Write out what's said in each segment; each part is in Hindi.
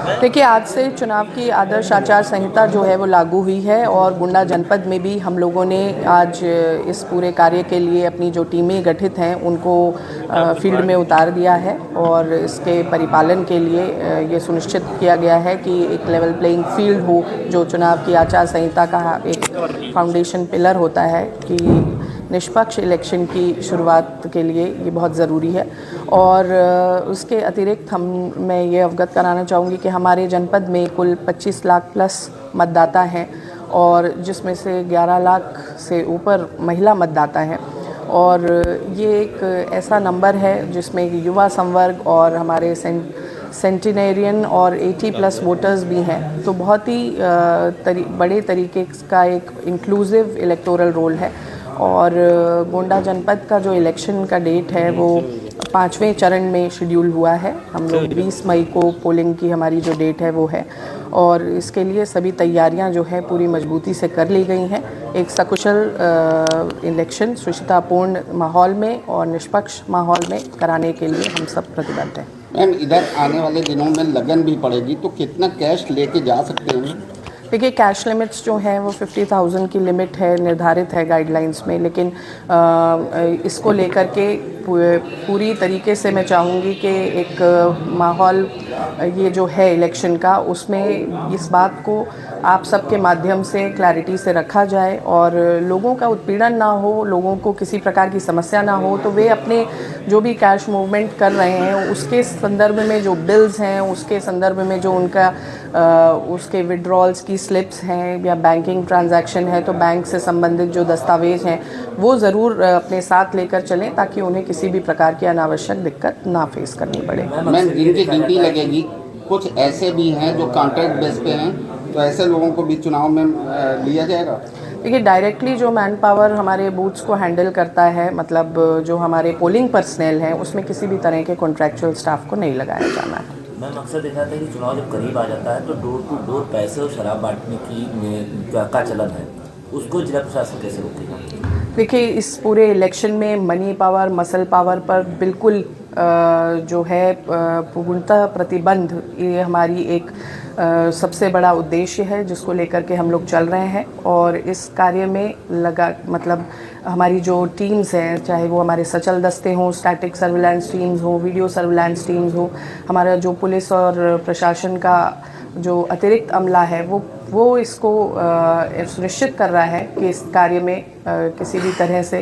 देखिए, आज से चुनाव की आदर्श आचार संहिता जो है वो लागू हुई है और गोंडा जनपद में भी हम लोगों ने आज इस पूरे कार्य के लिए अपनी जो टीमें गठित हैं उनको फील्ड में उतार दिया है और इसके परिपालन के लिए ये सुनिश्चित किया गया है कि एक लेवल प्लेइंग फील्ड हो, जो चुनाव की आचार संहिता का एक फाउंडेशन पिलर होता है कि निष्पक्ष इलेक्शन की शुरुआत के लिए ये बहुत ज़रूरी है। और उसके अतिरिक्त मैं ये अवगत कराना चाहूँगी कि हमारे जनपद में कुल 25 लाख प्लस मतदाता हैं और जिसमें से 11 लाख से ऊपर महिला मतदाता हैं। और ये एक ऐसा नंबर है जिसमें युवा संवर्ग और हमारे सेंटिनेरियन और 80+ वोटर्स भी हैं, तो बहुत ही बड़े तरीके का एक इंक्लूसिव इलेक्टोरल रोल है। और गोंडा जनपद का जो इलेक्शन का डेट है वो 5वें चरण में शेड्यूल हुआ है। हम लोग 20 मई को पोलिंग की हमारी जो डेट है वो है और इसके लिए सभी तैयारियां जो है पूरी मजबूती से कर ली गई हैं। एक सकुशल इलेक्शन सुचितापूर्ण माहौल में और निष्पक्ष माहौल में कराने के लिए हम सब प्रतिबद्ध हैं। मैम, इधर आने वाले दिनों में लगन भी पड़ेगी, तो कितना कैश लेके जा सकते हैं? देखिए, कैश लिमिट्स जो हैं वो 50,000 की लिमिट है, निर्धारित है गाइडलाइंस में, लेकिन इसको लेकर के पूरी तरीके से मैं चाहूँगी कि एक माहौल ये जो है इलेक्शन का, उसमें इस बात को आप सबके माध्यम से क्लैरिटी से रखा जाए और लोगों का उत्पीड़न ना हो, लोगों को किसी प्रकार की समस्या ना हो, तो वे अपने जो भी कैश मूवमेंट कर रहे हैं उसके संदर्भ में जो बिल्स हैं, उसके संदर्भ में जो उनका उसके विड्रॉल्स की स्लिप्स हैं या बैंकिंग ट्रांजैक्शन है, तो बैंक से संबंधित जो दस्तावेज हैं वो ज़रूर अपने साथ लेकर चलें ताकि उन्हें किसी भी प्रकार की अनावश्यक दिक्कत ना फेस करनी पड़े। मैम, जिनकी ड्यूटी लगेगी, कुछ ऐसे भी हैं जो कॉन्ट्रैक्ट बेस पे हैं, तो ऐसे लोगों को भी चुनाव में लिया जाएगा? देखिए, डायरेक्टली जो मैन पावर हमारे बूथ्स को हैंडल करता है, मतलब जो हमारे पोलिंग पर्सनल हैं, उसमें किसी भी तरह के कॉन्ट्रैक्चुअल स्टाफ को नहीं लगाया जाना है। मैम, अक्सर देखा था कि चुनाव जब करीब आ जाता है तो डोर टू डोर पैसे और शराब बांटने की का चलन है, उसको जिला प्रशासन कैसे रोकेगा? देखिए, इस पूरे इलेक्शन में मनी पावर, मसल पावर पर बिल्कुल जो है पूर्णतः प्रतिबंध, ये हमारी एक सबसे बड़ा उद्देश्य है जिसको लेकर के हम लोग चल रहे हैं। और इस कार्य में मतलब हमारी जो टीम्स हैं, चाहे वो हमारे सचल दस्ते हों, स्टैटिक सर्विलांस टीम्स हो, वीडियो सर्विलांस टीम्स हो, हमारा जो पुलिस और प्रशासन का जो अतिरिक्त अमला है वो इसको सुनिश्चित कर रहा है कि इस कार्य में किसी भी तरह से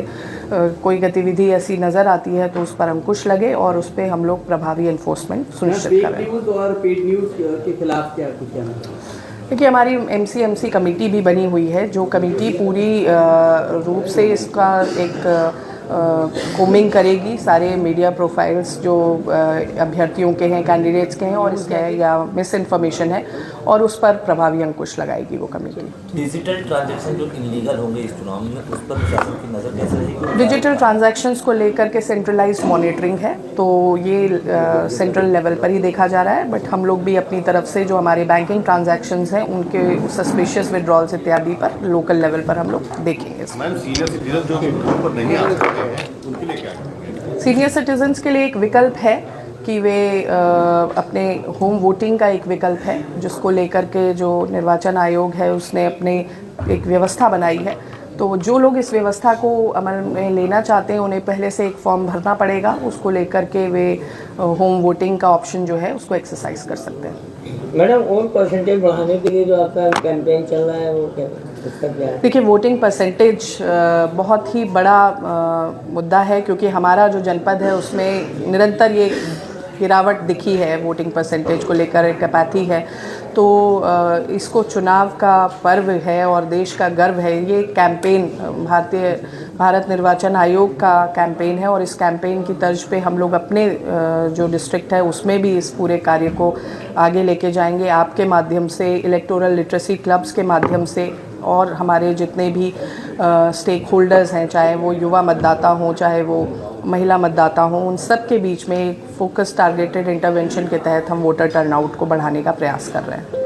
कोई गतिविधि ऐसी नज़र आती है तो उस पर अंकुश लगे और उस पर हम लोग प्रभावी एनफोर्समेंट सुनिश्चित करें। न्यूज़ और पेड न्यूज़ के खिलाफ क्या कुछ कहना? देखिए, हमारी MCMC कमेटी भी बनी हुई है, जो कमेटी पूरी रूप से इसका एक कोमिंग करेगी सारे मीडिया प्रोफाइल्स जो अभ्यर्थियों के हैं, कैंडिडेट्स के हैं और इसके या मिस इन्फॉर्मेशन है, और उस पर प्रभावी अंकुश लगाएगी वो कमेटी। डिजिटल ट्रांजैक्शन जो इनलीगल होंगे इस चुनाव में, उस पर प्रशासन की नज़र कैसे रहेगी? डिजिटल ट्रांजैक्शंस को लेकर के सेंट्रलाइज्ड मॉनिटरिंग है, तो ये सेंट्रल लेवल पर ही देखा जा रहा है, बट हम लोग भी अपनी तरफ से जो हमारे बैंकिंग ट्रांजैक्शंस हैं उनके सस्पिशियस विड्रॉल्स इत्यादि पर लोकल लेवल पर हम लोग देखेंगे। सीनियर सिटीजन्स के लिए एक विकल्प है कि वे अपने होम वोटिंग का एक विकल्प है जिसको लेकर के जो निर्वाचन आयोग है उसने अपने एक व्यवस्था बनाई है। तो जो लोग इस व्यवस्था को अमल में लेना चाहते हैं उन्हें पहले से एक फॉर्म भरना पड़ेगा, उसको लेकर के वे होम वोटिंग का ऑप्शन जो है उसको एक्सरसाइज कर सकते हैं। मैडम, वोट परसेंटेज बढ़ाने के लिए जो आपका कैंपेन चल रहा है वो क्या है? देखिए, वोटिंग परसेंटेज बहुत ही बड़ा मुद्दा है क्योंकि हमारा जो जनपद है उसमें निरंतर ये गिरावट दिखी है वोटिंग परसेंटेज को लेकर, एक अपैथी है। तो इसको चुनाव का पर्व है और देश का गर्व है, ये कैंपेन भारत निर्वाचन आयोग का कैंपेन है और इस कैंपेन की तर्ज पे हम लोग अपने जो डिस्ट्रिक्ट है उसमें भी इस पूरे कार्य को आगे लेके जाएंगे, आपके माध्यम से, इलेक्टोरल लिटरेसी क्लब्स के माध्यम से और हमारे जितने भी स्टेक होल्डर्स हैं, चाहे वो युवा मतदाता हों, चाहे वो महिला मतदाता हों, उन सब के बीच में फोकस टारगेटेड इंटरवेंशन के तहत हम वोटर टर्नआउट को बढ़ाने का प्रयास कर रहे हैं।